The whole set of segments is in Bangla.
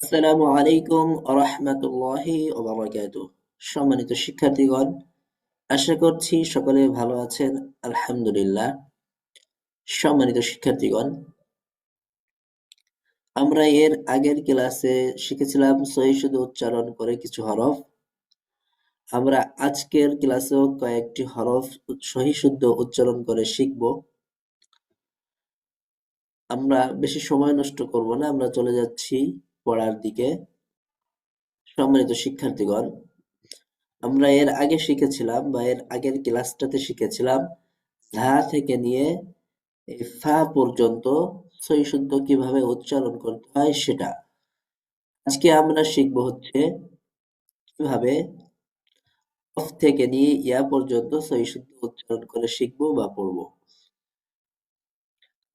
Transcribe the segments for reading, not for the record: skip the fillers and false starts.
আসসালামু আলাইকুম রাহমাতুল্লাহি ওয়া বারাকাতুহু। সম্মানিত শিক্ষার্থীগণ, আশা করছি সকলে ভালো আছেন। আলহামদুলিল্লাহ। সম্মানিত শিক্ষার্থীগণ, আমরা এর আগের ক্লাসে শিখেছিলাম সহি শুদ্ধ উচ্চারণ করে কিছু হরফ। আমরা আজকের ক্লাসেও কয়েকটি হরফ সহি শুদ্ধ উচ্চারণ করে শিখব। আমরা বেশি সময় নষ্ট করব না, আমরা চলে যাচ্ছি পড়ার দিকে। সম্মানিত শিক্ষার্থীগণ, আমরা এর আগে শিখেছিলাম বা এর আগের ক্লাসটাতে শিখেছিলাম ধা থেকে নিয়ে এই ফা পর্যন্ত সহি শুদ্ধ কিভাবে উচ্চারণ করতে হয় সেটা। আজকে আমরা শিখব হচ্ছে কিভাবে কফ থেকে নিয়ে ইয়া পর্যন্ত সহি শুদ্ধ উচ্চারণ করে শিখবো বা পড়বো।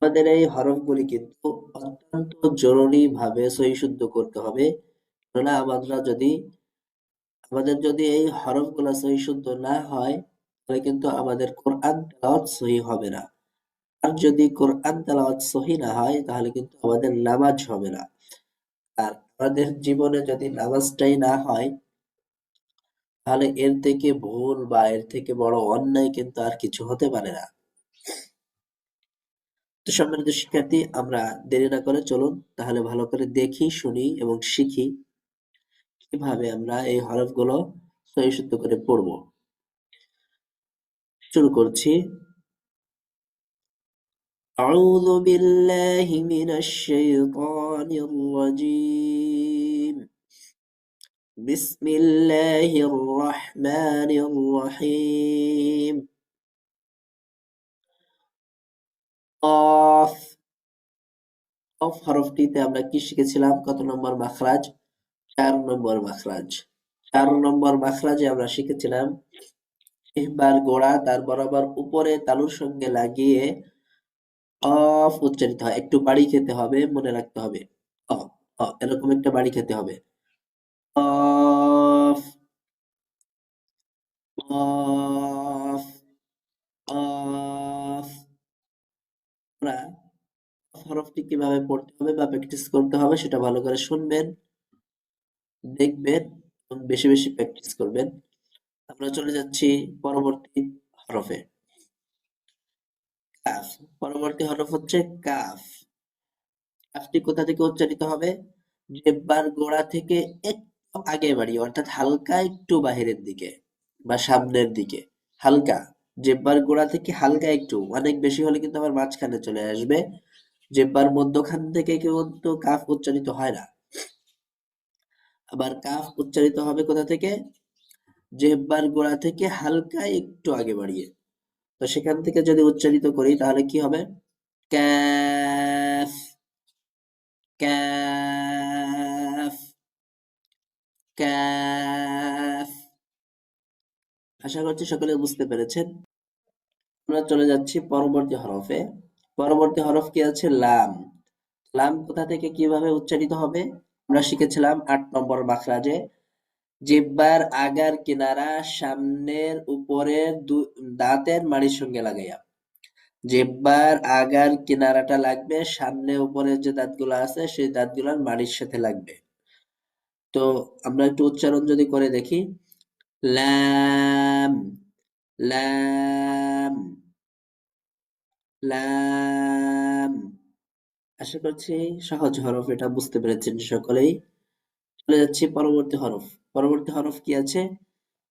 আমাদের এই হরফগুলি কিন্তু অত্যন্ত জরুরি ভাবে সহি শুদ্ধ করতে হবে, কেননা আমাদের যদি এই হরফগুলা সহি শুদ্ধ না হয় তাহলে কিন্তু আমাদের কোরআন তেলাওয়াত সহি হবে না। আর যদি কোরআন তেলাওয়াত সহি না হয় তাহলে কিন্তু আমাদের নামাজ হবে না। আর আমাদের জীবনে যদি নামাজটাই না হয় তাহলে এর থেকে ভুল বা এর থেকে বড় অন্যায় কিন্তু আর কিছু হতে পারে না। তো সম্মানিত শিক্ষার্থী, আমরা দেরি না করে চলুন তাহলে ভালো করে দেখি, শুনি এবং শিখি কিভাবে আমরা এই হরফগুলো সহি শুদ্ধ করে পড়বো। শুরু করছি। أعوذ بالله من الشيطان الرجيم. بسم الله الرحمن الرحيم. قاف কফ হরফটিতে আমরা কি শিখেছিলাম? কত নম্বর মাখরাজ? ৪ নম্বর মাখরাজ। ৪ নম্বর মাখরাজে আমরা শিখেছিলাম জিহ্বার গোড়া তার বরাবর উপরে তালুর সঙ্গে লাগিয়ে কফ উচ্চারিত হয়। একটু বাড়ি খেতে হবে, মনে রাখতে হবে। অ, এরকম একটা বাড়ি খেতে হবে। কফ, কফ, কফ। আমরা কফ হরফটি কিভাবে পড়তে হবে বা প্র্যাকটিস করতে হবে সেটা ভালো করে শুনবেন, দেখবেন এবং বেশি বেশি প্র্যাকটিস করবেন। আমরা চলে যাচ্ছি পরবর্তী হরফে। কাফ। পরবর্তী হরফ হচ্ছে কাফ। কাফটি কোথা থেকে উচ্চারিত হবে? জিহ্বার গোড়া থেকে একটু আগে বাড়িয়ে, অর্থাৎ হালকা একটু বাহিরের দিকে বা সামনের দিকে। হালকা, জিহ্বার গোড়া থেকে হালকা একটু, অনেক বেশি হলে কিন্তু আবার মাঝখানে চলে আসবে। জিহ্বার মধ্যখান থেকে কিন্তু কাফ উচ্চারিত হয় না। আবার কাফ উচ্চারিত হবে কোথা থেকে? জিহ্বার গোড়া থেকে হালকা একটু আগে বাড়িয়ে। তো সেখান থেকে যদি উচ্চারিত করি তাহলে কি হবে? Cafe, cafe, cafe. আশা করছি সকলে বুঝতে পেরেছেন। আমরা চলে যাচ্ছি পরবর্তী হরফে। পরবর্তী হরফ কি আছে? লাম। লাম কোথা থেকে কিভাবে উচ্চারিত হবে আমরা শিখেছিলাম ৮ নম্বর মাখরাজে। জিহ্বার আগার কিনারা সামনের উপরের দাঁতের মাড়ির সঙ্গে লাগাইয়া। জিহ্বার আগার কিনারাটা লাগবে সামনে উপরের যে দাঁতগুলো আছে সেই দাঁতগুলোর মাড়ির সাথে লাগবে। তো আমরা একটু উচ্চারণ যদি করে দেখি, লাম, লাম, লাম। আশা করছি সহজ হরফ, এটা বুঝতে পেরেছেন সকলেই। চলে যাচ্ছি পরবর্তী হরফ। পরবর্তী হরফ কি আছে?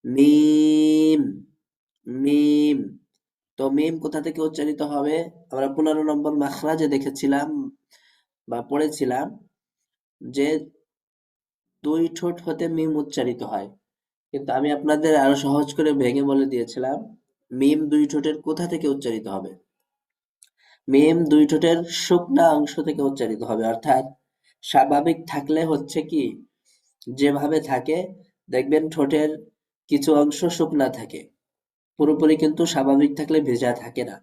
মিম, মিম। তো মিম কোথা থেকে উচ্চারিত হবে? আমরা ১৫ নম্বর মাখরাজে দেখেছিলাম বা পড়েছিলাম যে ২ ঠোঁট হতে মিম উচ্চারিত হয়। কিন্তু আমি আপনাদের আরো সহজ করে ভেঙে বলে দিয়েছিলাম মিম ২ ঠোঁটের কোথা থেকে উচ্চারিত হবে। মিম ২ ঠোঁটের শুকনা অংশ থেকে উচ্চারিত হবে, অর্থাৎ স্বাভাবিক থাকলে হচ্ছে কি, যেভাবে থাকে দেখবেন ঠোঁটের কিছু অংশ শুকনা থাকে, পুরোপুরি কিন্তু স্বাভাবিক থাকলে ভেজা থাকে না।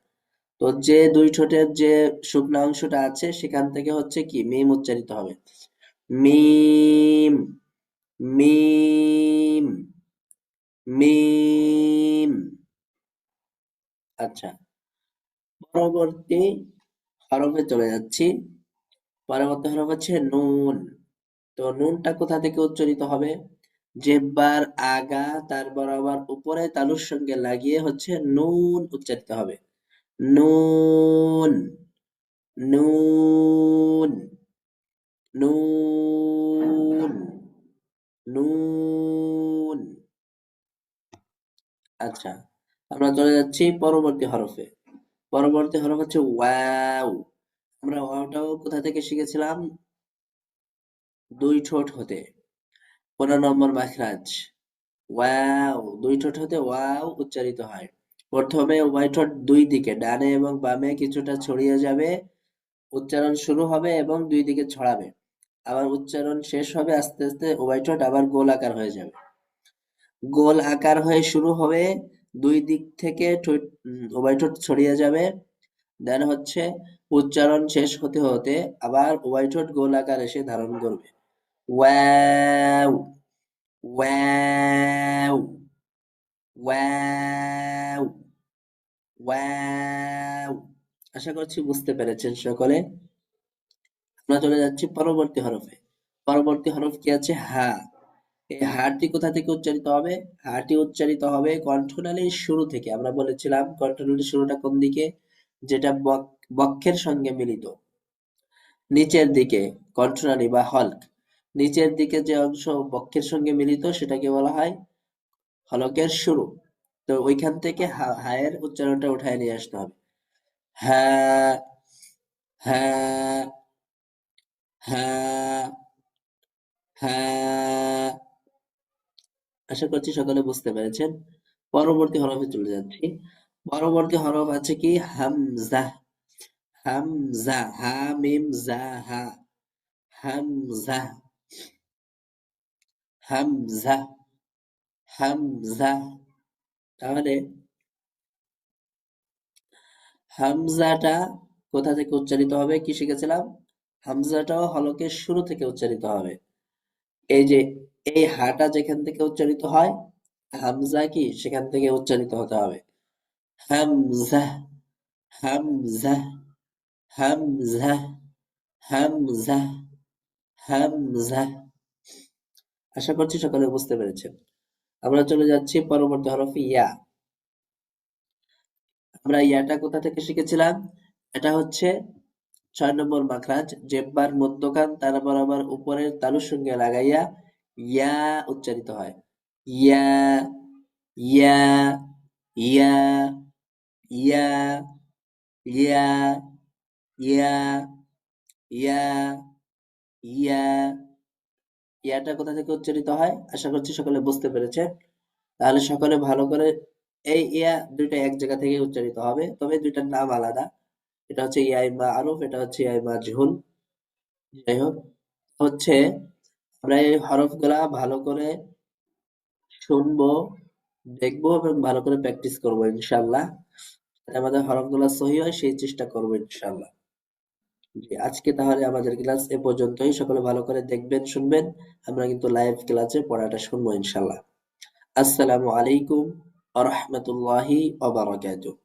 তো যে ২ ঠোঁটের যে শুকনা অংশটা আছে সেখান থেকে হচ্ছে কি মিম উচ্চারিত হবে। মিম, মিম, মিম। আচ্ছা, পরবর্তী হরফে চলে যাচ্ছি। পরবর্তী হরফ হচ্ছে নুন। তো নুনটা কোথা থেকে উচ্চারিত হবে? জিহ্বার আগা তার বরাবর উপরে তালুর সঙ্গে লাগিয়ে হচ্ছে নুন উচ্চারিত হবে। নুন, নুন, নুন, নুন। আচ্ছা, আমরা চলে যাচ্ছি পরবর্তী হরফে। পরবর্তী হরফ হচ্ছে ওয়াও। আমরা ওয়াওটাও কোথা থেকে শিখেছিলাম? দুই ঠোঁট হতে। 15 নম্বর মাখরাজ। ওয়াও, দুই ঠোঁট হতে ওয়াও উচ্চারিত হয়। প্রথমে উভয় ঠোঁট দুই দিকে ডানে এবং বামে কিছুটা ছড়িয়ে যাবে, উচ্চারণ শুরু হবে এবং দুই দিকে ছড়াবে। আবার উচ্চারণ শেষ হবে, আস্তে আস্তে উভয় ঠোঁট আবার গোল আকার হয়ে যাবে। গোল আকার হয়ে শুরু হবে, দুই দিক থেকে উভয় ঠোঁট ছড়িয়ে যাবে। দেন হচ্ছে উচ্চারণ শেষ হতে হতে আবার উভয় ঠোঁট গোল আকার এসে ধারণ করবে। Wow, wow, wow, wow. আশা করছি বুঝতে পেরেছেন সকলে। আমরা চলে যাচ্ছি পরবর্তী হরফে। পরবর্তী হরফ কি আছে? হা। এই হাটি কোথা থেকে উচ্চারিত হবে? হাটি উচ্চারিত হবে কণ্ঠনালীর শুরু থেকে। আমরা বলেছিলাম কণ্ঠনালীর শুরুটা কোন দিকে? যেটা বক্ষের সঙ্গে মিলিত। নিচের দিকে কণ্ঠনালী বা হল্ক। নিচের দিকে যে অংশ বক্ষের সঙ্গে মিলিত সেটাকে বলা হয় হলকের শুরু। তো ওইখান থেকে হায়ের উচ্চারণটা উঠায় নিয়ে আসতে হবে। হ্যাঁ, হ্যাঁ, হ্যাঁ, হ্যাঁ। আশা করছি সকলে বুঝতে পেরেছেন। পরবর্তী হরফে চলে যাচ্ছি। পরবর্তী হরফ আছে কি? হামজা। হামজা, হা মিম জা হা। হামজা, হামজা, হামজা। তাহলে হামজাটা কোথা থেকে উচ্চারিত হবে? কি শিখেছিলাম? হামজাটাও হলকের শুরু থেকে উচ্চারিত হবে। এই যে এই হাটা যেখান থেকে উচ্চারিত হয়, হামজা কি সেখান থেকে উচ্চারিত হতে হবে। হামজা, হামজা, হামজা, হামজা, হামজা। আশা করছি সকলে বুঝতে পেরেছেন। আমরা চলে যাচ্ছি পরবর্তী হরফে ইয়া। আমরা ইয়াটা কোথা থেকে শিখেছিলাম? এটা হচ্ছে 6 নম্বর মাখরাজ। জিহ্বার মধ্যখান তার বরাবর উপরের তালুর সঙ্গে লাগাইয়া ইয়া উচ্চারিত হয়। ইয়া, ইয়া, ইয়া, ইয়া, ইয়া, ইয়া, ইয়া, ইয়া। ইয়াটা কোথা থেকে উচ্চারিত হয়? আশা করছি সকলে বুঝতে পেরেছে। তাহলে সকলে ভালো করে, এই ইয়া দুইটা এক জায়গা থেকে উচ্চারিত হবে, তবে দুইটার নাম আলাদা। এটা হচ্ছে ইয়াই মারুফ, এটা হচ্ছে ইয়াই মাজহুল। যাই হোক, হচ্ছে আমরা এই হরফগুলা ভালো করে শুনবো, দেখবো এবং ভালো করে প্র্যাকটিস করবো ইনশাল্লাহ। যাতে আমাদের হরফগুলা সহি হয় সেই চেষ্টা করবো ইনশাল্লাহ। জি, আজকে তাহলে আমাদের ক্লাস এ পর্যন্তই। সকলে ভালো করে দেখবেন, শুনবেন। আমরা কিন্তু লাইভ ক্লাসে পড়াটা শুনবো ইনশাল্লাহ। আসসালামু আলাইকুম ওয়া রাহমাতুল্লাহি ওয়া বারাকাতুহু।